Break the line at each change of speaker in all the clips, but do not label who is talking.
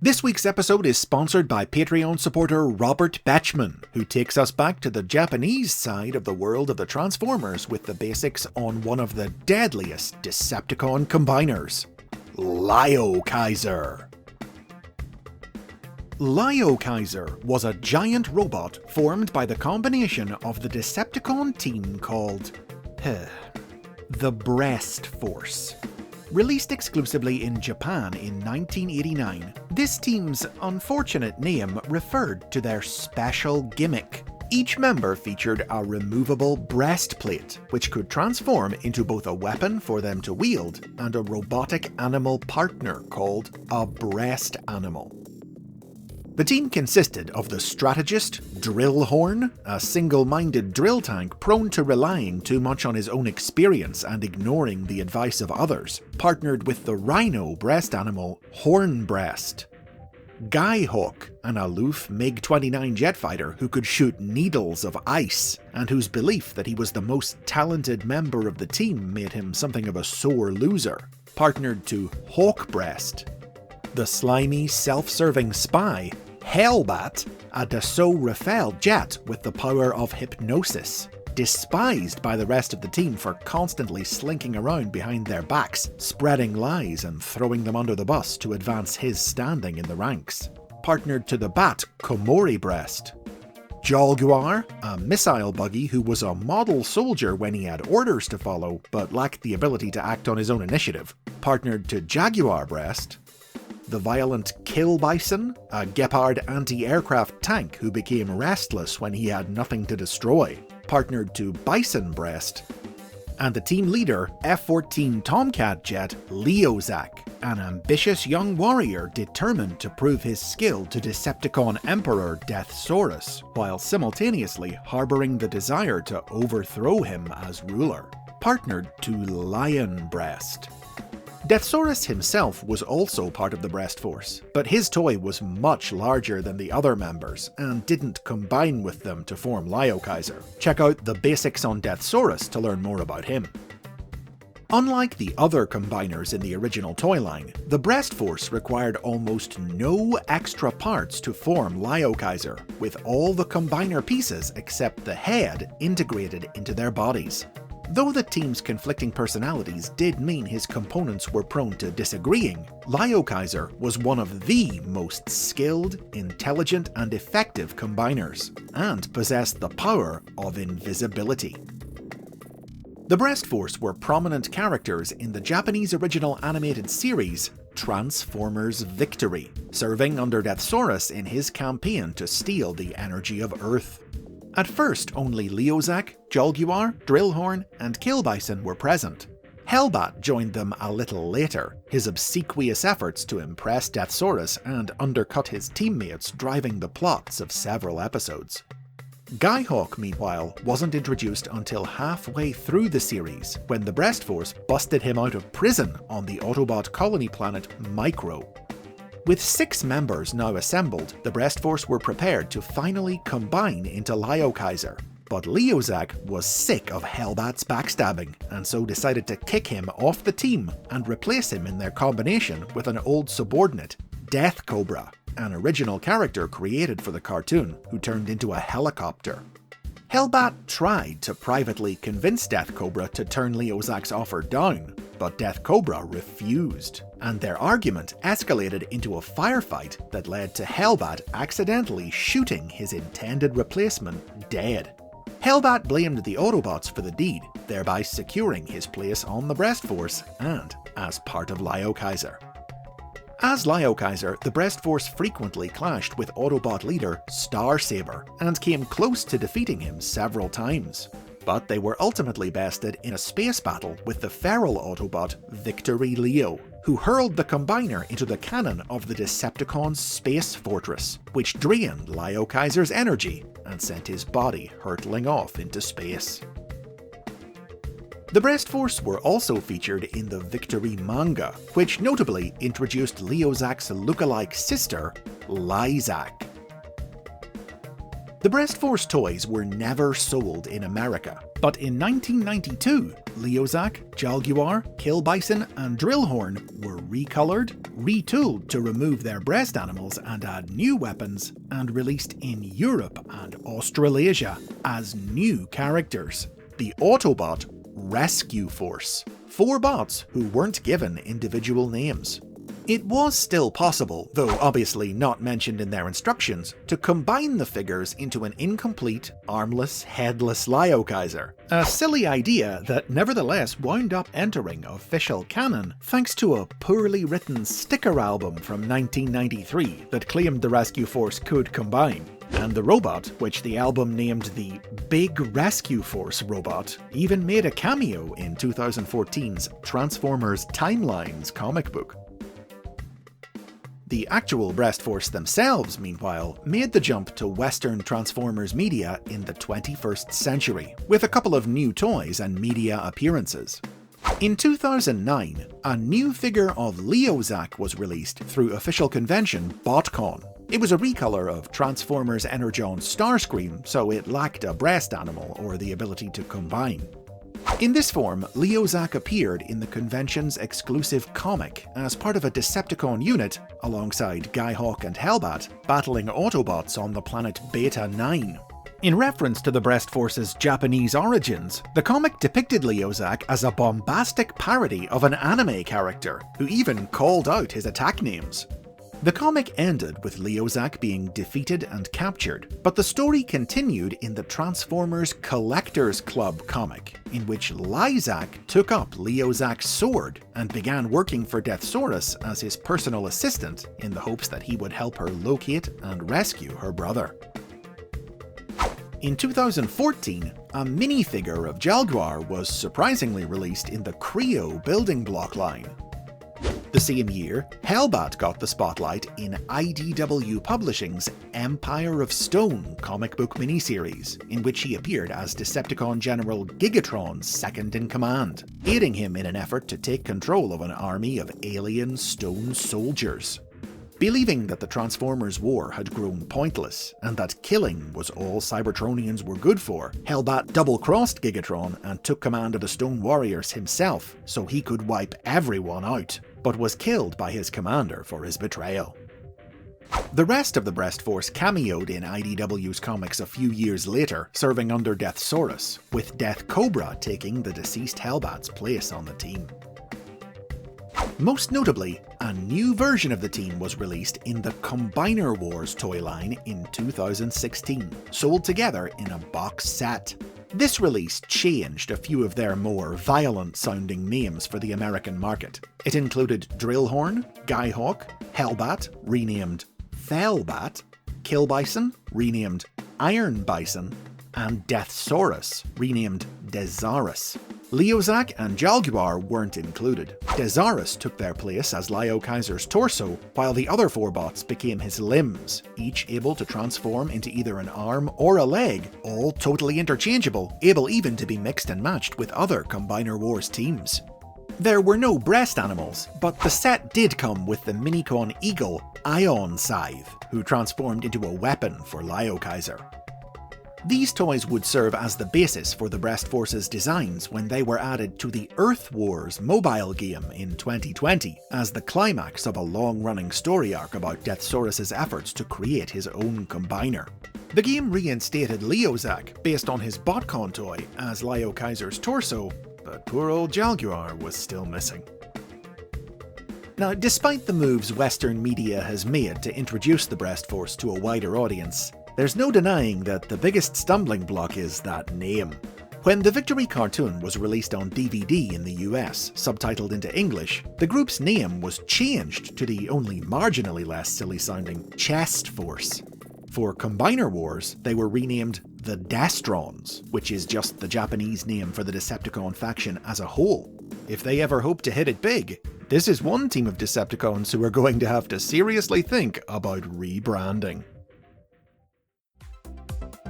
This week's episode is sponsored by Patreon supporter Robert Batchman, who takes us back to the Japanese side of the world of the Transformers with the basics on one of the deadliest Decepticon combiners, LIOKAISER. LIOKAISER was a giant robot formed by the combination of the Decepticon team called the Breast Force. Released exclusively in Japan in 1989, this team's unfortunate name referred to their special gimmick. Each member featured a removable breastplate, which could transform into both a weapon for them to wield and a robotic animal partner called a breast animal. The team consisted of the strategist Drillhorn, a single-minded drill tank prone to relying too much on his own experience and ignoring the advice of others, partnered with the rhino breast animal Hornbreast. Skyhawk, an aloof MiG-29 jet fighter who could shoot needles of ice, and whose belief that he was the most talented member of the team made him something of a sore loser, partnered to Hawkbreast. The slimy, self-serving spy, Hellbat, a Dassault Rafale jet with the power of hypnosis, despised by the rest of the team for constantly slinking around behind their backs, spreading lies and throwing them under the bus to advance his standing in the ranks. Partnered to the Bat, Komori-breast. Jaguar, a missile buggy who was a model soldier when he had orders to follow, but lacked the ability to act on his own initiative. Partnered to Jaguar-breast. The violent Kill Bison, a Gepard anti-aircraft tank who became restless when he had nothing to destroy, partnered to Bison-breast. And the team leader, F-14 Tomcat jet LIOKAISER, an ambitious young warrior determined to prove his skill to Decepticon Emperor Deathsaurus, while simultaneously harboring the desire to overthrow him as ruler, partnered to Lionbreast. Deathsaurus himself was also part of the Breast Force, but his toy was much larger than the other members and didn't combine with them to form LIOKAISER. Check out the basics on Deathsaurus to learn more about him. Unlike the other combiners in the original toy line, the Breast Force required almost no extra parts to form LIOKAISER, with all the combiner pieces except the head integrated into their bodies. Though the team's conflicting personalities did mean his components were prone to disagreeing, LIOKAISER was one of the most skilled, intelligent, and effective combiners, and possessed the power of invisibility. The Breast Force were prominent characters in the Japanese original animated series Transformers Victory, serving under Deathsaurus in his campaign to steal the energy of Earth. At first, only LIOKAISER, Jaguar, Drillhorn, and Kill Bison were present. Hellbat joined them a little later, his obsequious efforts to impress Deathsaurus and undercut his teammates driving the plots of several episodes. Skyhawk, meanwhile, wasn't introduced until halfway through the series, when the Breast Force busted him out of prison on the Autobot colony planet Micro. With 6 members now assembled, the Breast Force were prepared to finally combine into LIOKAISER, but LIOKAISER was sick of Hellbat's backstabbing, and so decided to kick him off the team and replace him in their combination with an old subordinate, Death Cobra, an original character created for the cartoon who turned into a helicopter. Hellbat tried to privately convince Death Cobra to turn LIOKAISER's offer down, but Death Cobra refused, and their argument escalated into a firefight that led to Hellbat accidentally shooting his intended replacement dead. Hellbat blamed the Autobots for the deed, thereby securing his place on the Breast Force and as part of LIOKAISER. As LIOKAISER, the Breast Force frequently clashed with Autobot leader Starsaber and came close to defeating him several times. But they were ultimately bested in a space battle with the feral Autobot Victory Leo, who hurled the combiner into the cannon of the Decepticons' space fortress, which drained LIOKAISER's energy and sent his body hurtling off into space. The Breast Force were also featured in the Victory manga, which notably introduced LIOKAISER's lookalike sister, Lysak. The Breast Force toys were never sold in America, but in 1992, Leozak, Jaguar, Kill Bison, and Drillhorn were recolored, retooled to remove their breast animals and add new weapons, and released in Europe and Australasia as new characters. The Autobot Rescue Force. 4 bots who weren't given individual names. It was still possible, though obviously not mentioned in their instructions, to combine the figures into an incomplete, armless, headless LIOKAISER. A silly idea that nevertheless wound up entering official canon thanks to a poorly written sticker album from 1993 that claimed the Rescue Force could combine. And the robot, which the album named the Big Rescue Force Robot, even made a cameo in 2014's Transformers Timelines comic book. The actual Breast Force themselves, meanwhile, made the jump to Western Transformers media in the 21st century, with a couple of new toys and media appearances. In 2009, a new figure of Leozak was released through official convention BotCon. It was a recolor of Transformers Energon Starscream, so it lacked a breast animal or the ability to combine. In this form, Leozak appeared in the convention's exclusive comic as part of a Decepticon unit alongside Skyhawk and Hellbat, battling Autobots on the planet Beta 9. In reference to the Breast Force's Japanese origins, the comic depicted Leozak as a bombastic parody of an anime character, who even called out his attack names. The comic ended with Leozak being defeated and captured, but the story continued in the Transformers Collectors Club comic, in which Lyzak took up Leozak's sword and began working for Deathsaurus as his personal assistant in the hopes that he would help her locate and rescue her brother. In 2014, a minifigure of Jaguar was surprisingly released in the Creo building block line. The same year, Hellbat got the spotlight in IDW Publishing's Empire of Stone comic book miniseries, in which he appeared as Decepticon General Gigatron's second-in-command, aiding him in an effort to take control of an army of alien stone soldiers. Believing that the Transformers war had grown pointless, and that killing was all Cybertronians were good for, Hellbat double-crossed Gigatron and took command of the Stone Warriors himself so he could wipe everyone out, but was killed by his commander for his betrayal. The rest of the Breast Force cameoed in IDW's comics a few years later, serving under Deathsaurus, with Death Cobra taking the deceased Hellbat's place on the team. Most notably, a new version of the team was released in the Combiner Wars toy line in 2016, sold together in a box set. This release changed a few of their more violent-sounding names for the American market. It included Drillhorn, Skyhawk, Hellbat, renamed Fellbat, Kill Bison, renamed Iron Bison, and Deathsaurus, renamed Dezaurus. Leozak and Jaguar weren't included. Dezaurus took their place as LIOKAISER's torso, while the other 4 bots became his limbs, each able to transform into either an arm or a leg, all totally interchangeable, able even to be mixed and matched with other Combiner Wars teams. There were no breast animals, but the set did come with the Minicon Eagle Ion Scythe, who transformed into a weapon for LIOKAISER. These toys would serve as the basis for the Breast Force's designs when they were added to the Earth Wars mobile game in 2020, as the climax of a long-running story arc about Deathsaurus' efforts to create his own combiner. The game reinstated Leozak, based on his BotCon toy, as LIOKAISER's torso, but poor old Jaguar was still missing. Now, despite the moves Western media has made to introduce the Breast Force to a wider audience, there's no denying that the biggest stumbling block is that name. When the Victory cartoon was released on DVD in the US, subtitled into English, the group's name was changed to the only marginally less silly-sounding Chest Force. For Combiner Wars, they were renamed the Destrons, which is just the Japanese name for the Decepticon faction as a whole. If they ever hope to hit it big, this is one team of Decepticons who are going to have to seriously think about rebranding.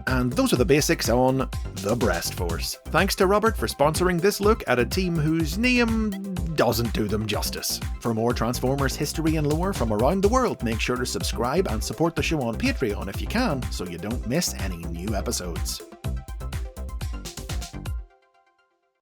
And those are the basics on the Breast Force. Thanks to Robert for sponsoring this look at a team whose name doesn't do them justice. For more Transformers history and lore from around the world, make sure to subscribe and support the show on Patreon if you can, so you don't miss any new episodes.